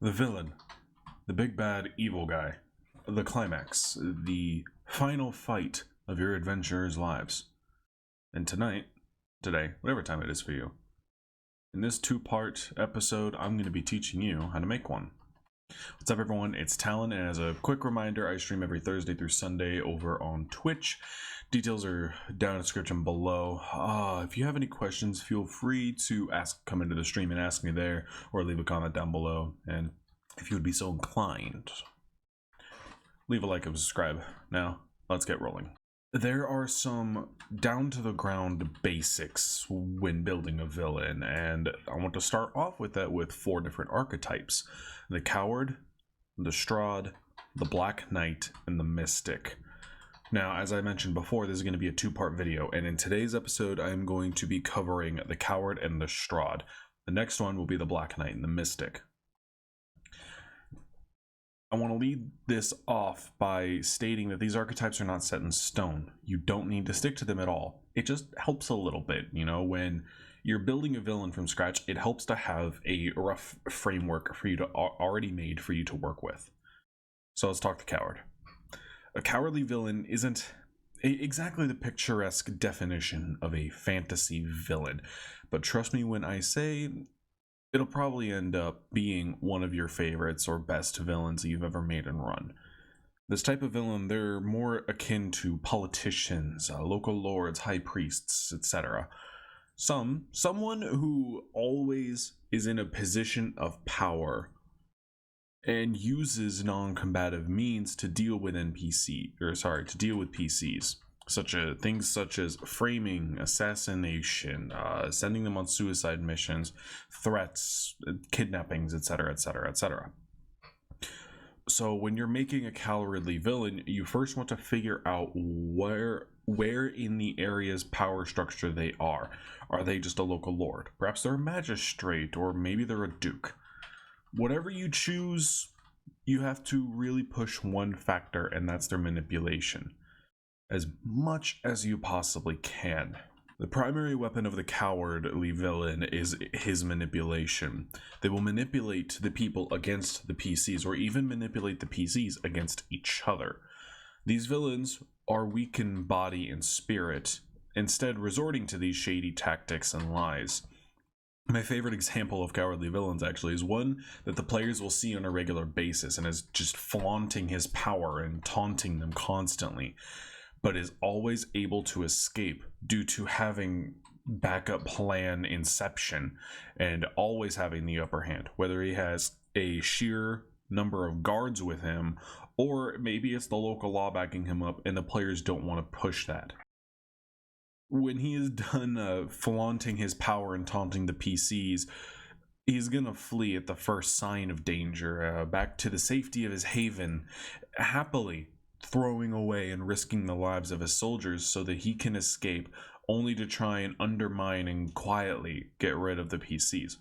The villain, the big bad evil guy, the climax, the final fight of your adventurers' lives. And today, whatever time it is for you, in this two-part episode, I'm going to be teaching you how to make one. What's up, everyone? It's Talon, and as a quick reminder, I stream every Thursday through Sunday over on Twitch. Details are down in the description below. If you have any questions, feel free to come into the stream and ask me there, or leave a comment down below. And if you would be so inclined, leave a like and subscribe. Now, let's get rolling. There are some down-to-the-ground basics when building a villain, and I want to start off with that with 4 different archetypes: the Coward, the Strahd, the Black Knight, and the Mystic. Now, as I mentioned before, this is going to be a 2-part video, and in today's episode, I am going to be covering the Coward and the Strahd. The next one will be the Black Knight and the Mystic. I want to lead this off by stating that these archetypes are not set in stone. You don't need to stick to them at all. It just helps a little bit, when you're building a villain from scratch, it helps to have a rough framework for you to already made for you to work with. So let's talk the Coward. A cowardly villain isn't exactly the picturesque definition of a fantasy villain, but trust me when I say it'll probably end up being one of your favorites or best villains that you've ever made and run. This type of villain, they're more akin to politicians, local lords, high priests, etc. Someone who always is in a position of power and uses non-combative means to deal with PCs. Things such as framing, assassination, sending them on suicide missions, threats, kidnappings, etc., etc., etc. So when you're making a cowardly villain, you first want to figure out where in the area's power structure they are. Are they just a local lord? Perhaps they're a magistrate, or maybe they're a duke. Whatever you choose, you have to really push one factor, and that's their manipulation, as much as you possibly can. The primary weapon of the cowardly villain is his manipulation. They will manipulate the people against the PCs, or even manipulate the PCs against each other. These villains are weak in body and spirit, instead resorting to these shady tactics and lies. My favorite example of cowardly villains actually is one that the players will see on a regular basis and is just flaunting his power and taunting them constantly, but is always able to escape due to having backup plan inception and always having the upper hand, whether he has a sheer number of guards with him, or maybe it's the local law backing him up and the players don't want to push that. When he is done flaunting his power and taunting the PCs, he's gonna flee at the first sign of danger, back to the safety of his haven, happily throwing away and risking the lives of his soldiers so that he can escape, only to try and undermine and quietly get rid of the PCs.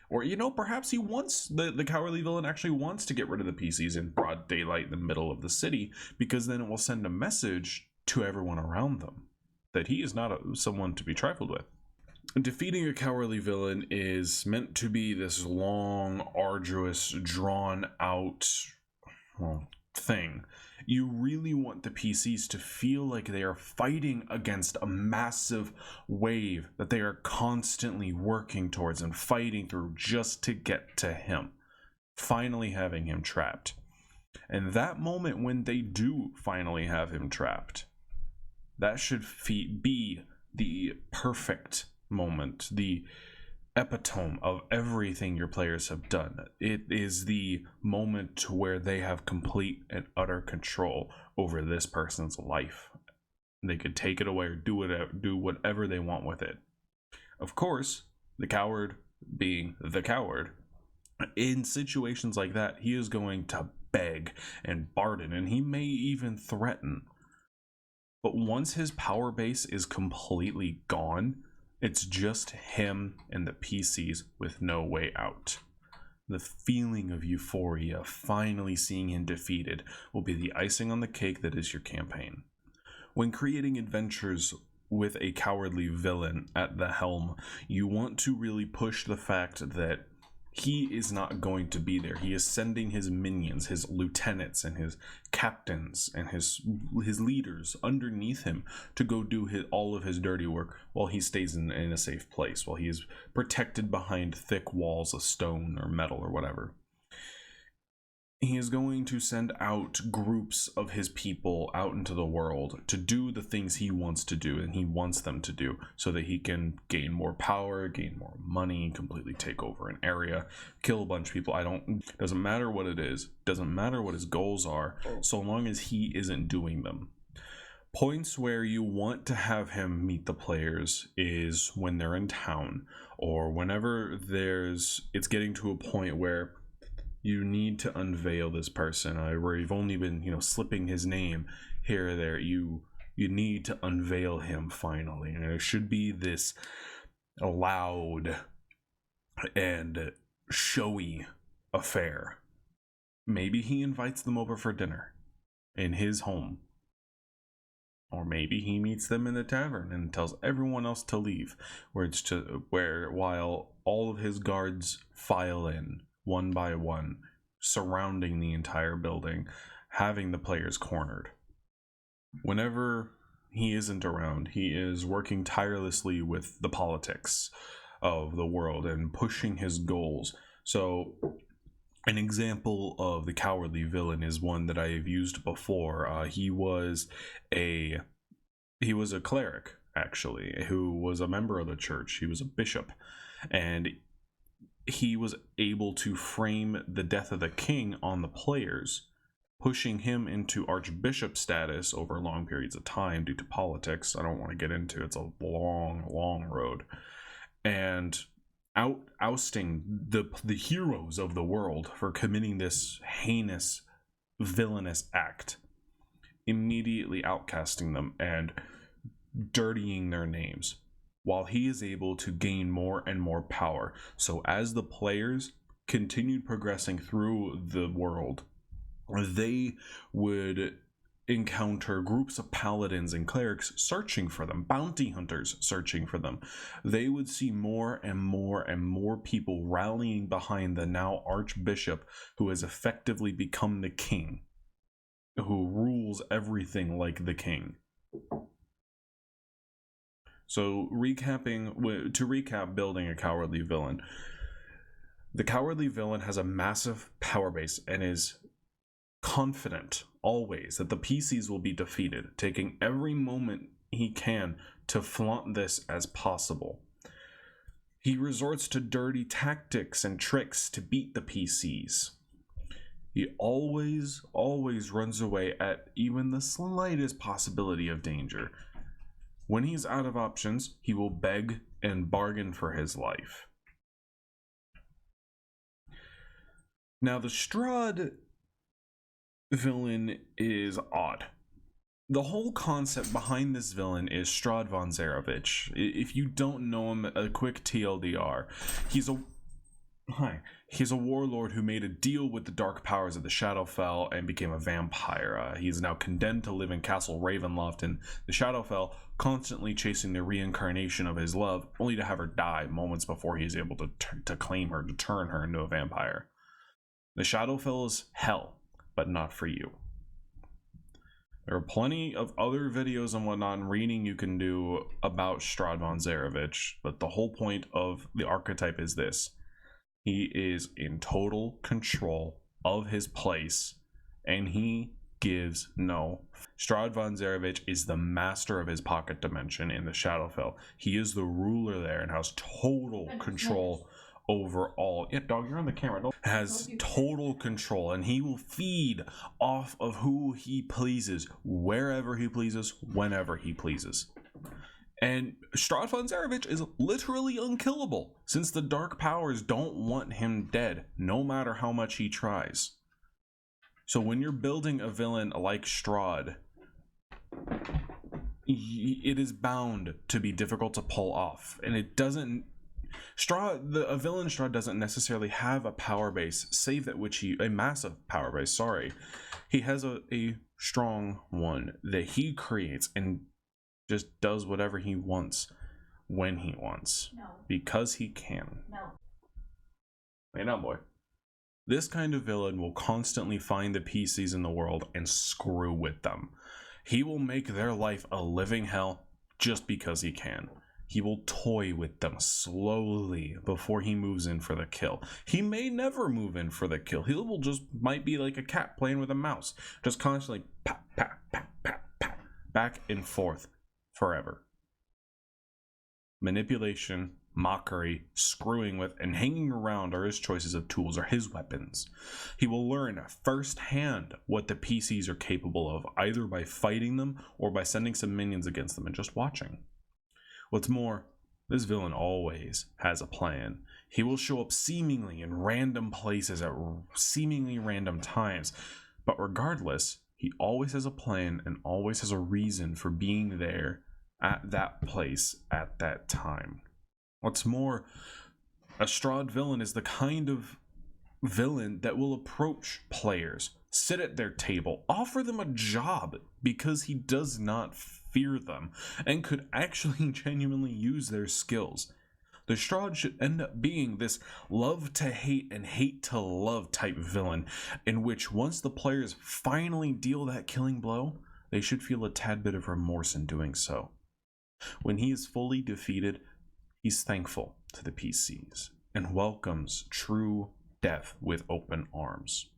Or, perhaps the cowardly villain actually wants to get rid of the PCs in broad daylight in the middle of the city, because then it will send a message to everyone around them that he is not someone to be trifled with. Defeating a cowardly villain is meant to be this long, arduous, drawn-out thing. You really want the PCs to feel like they are fighting against a massive wave that they are constantly working towards and fighting through just to get to him, finally having him trapped. And that moment when they do finally have him trapped, that should be the perfect moment, the epitome of everything your players have done. It is the moment where they have complete and utter control over this person's life. They could take it away or do whatever they want with it. Of course, the coward being the coward, in situations like that, he is going to beg and bargain, and he may even threaten. But once his power base is completely gone, it's just him and the PCs with no way out. The feeling of euphoria, finally seeing him defeated, will be the icing on the cake that is your campaign. When creating adventures with a cowardly villain at the helm, you want to really push the fact that he is not going to be there. He is sending his minions, his lieutenants and his captains and his leaders underneath him to go do all of his dirty work while he stays in a safe place, while he is protected behind thick walls of stone or metal or whatever. He is going to send out groups of his people out into the world to do the things he wants to do and he wants them to do, so that he can gain more power, gain more money, completely take over an area, kill a bunch of people. Doesn't matter what it is, doesn't matter what his goals are, so long as he isn't doing them. Points where you want to have him meet the players is when they're in town, or whenever it's getting to a point where you need to unveil this person, where you've only been, slipping his name here or there. You need to unveil him finally, and it should be this loud and showy affair. Maybe he invites them over for dinner in his home, or maybe he meets them in the tavern and tells everyone else to leave, while all of his guards file in one by one, surrounding the entire building, having the players cornered. Whenever he isn't around, he is working tirelessly with the politics of the world and pushing his goals. So an example of the cowardly villain is one that I have used before. He was a cleric, actually, who was a member of the church. He was a bishop, and he was able to frame the death of the king on the players, pushing him into archbishop status over long periods of time due to politics. I don't want to get into it. It's a long road. And ousting the heroes of the world for committing this heinous, villainous act, immediately outcasting them and dirtying their names, while he is able to gain more and more power. So as the players continued progressing through the world, they would encounter groups of paladins and clerics searching for them, bounty hunters searching for them. They would see more and more people rallying behind the now archbishop, who has effectively become the king, who rules everything like the king. So to recap building a cowardly villain, the cowardly villain has a massive power base and is confident always that the PCs will be defeated, taking every moment he can to flaunt this as possible. He resorts to dirty tactics and tricks to beat the PCs. He always runs away at even the slightest possibility of danger. When he's out of options, he will beg and bargain for his life. Now, the Strahd villain is odd. The whole concept behind this villain is Strahd von Zarovich. If you don't know him, a quick TLDR. He's a warlord who made a deal with the dark powers of the Shadowfell and became a vampire. He is now condemned to live in Castle Ravenloft in the Shadowfell, constantly chasing the reincarnation of his love, only to have her die moments before he is able to claim her, to turn her into a vampire. The Shadowfell is hell, but not for you. There are plenty of other videos and whatnot and reading you can do about Strahd von Zarovich, but the whole point of the archetype is this. He is in total control of his place, and he gives no. Strahd von Zarovich is the master of his pocket dimension in the Shadowfell. He is the ruler there and has total control over all. Yeah, dog, you're on the camera. Has total control, and he will feed off of who he pleases, wherever he pleases, whenever he pleases. And Strahd von Zarovich is literally unkillable, since the dark powers don't want him dead, no matter how much he tries. So when you're building a villain like Strahd, it is bound to be difficult to pull off, and it doesn't. A villain Strahd doesn't necessarily have a power base, save that which a massive power base. Sorry, he has a strong one that he creates and just does whatever he wants when he wants, because he can. Hey now, boy. This kind of villain will constantly find the PCs in the world and screw with them. He will make their life a living hell just because he can. He will toy with them slowly before he moves in for the kill. He may never move in for the kill. He will just might be like a cat playing with a mouse, just constantly pat, pat, pat, pat, pat, back and forth forever. Manipulation, mockery, screwing with, and hanging around are his choices of tools or his weapons. He will learn firsthand what the PCs are capable of, either by fighting them or by sending some minions against them and just watching. What's more, this villain always has a plan. He will show up seemingly in random places at seemingly random times, but regardless, he always has a plan and always has a reason for being there at that place at that time. What's more, a Strahd villain is the kind of villain that will approach players, sit at their table, offer them a job because he does not fear them and could actually genuinely use their skills. The Strahd should end up being this love to hate and hate to love type villain, in which once the players finally deal that killing blow, they should feel a tad bit of remorse in doing so. When he is fully defeated, he's thankful to the PCs and welcomes true death with open arms.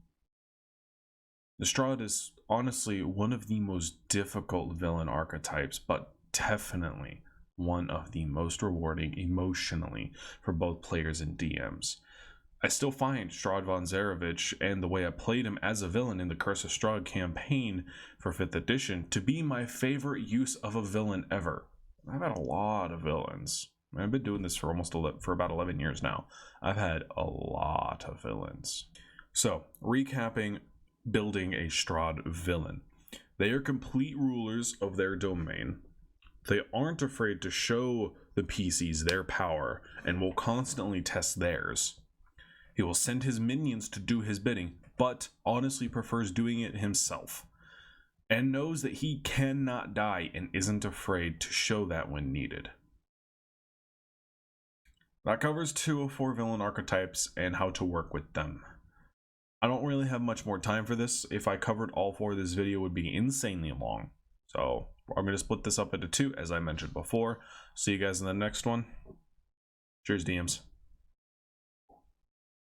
The Strahd is honestly one of the most difficult villain archetypes, but definitely one of the most rewarding emotionally for both players and DMs. I still find Strahd von Zarovich and the way I played him as a villain in the Curse of Strahd campaign for 5th edition to be my favorite use of a villain ever. I've had a lot of villains. I've been doing this for about 11 years now. I've had a lot of villains. So, recapping building a Strahd villain. They are complete rulers of their domain. They aren't afraid to show the PCs their power and will constantly test theirs. He will send his minions to do his bidding, but honestly prefers doing it himself, and knows that he cannot die and isn't afraid to show that when needed. That covers 2 of 4 villain archetypes and how to work with them. I don't really have much more time for this. If I covered all 4, this video would be insanely long. So I'm going to split this up into 2, as I mentioned before. See you guys in the next one. Cheers, DMs.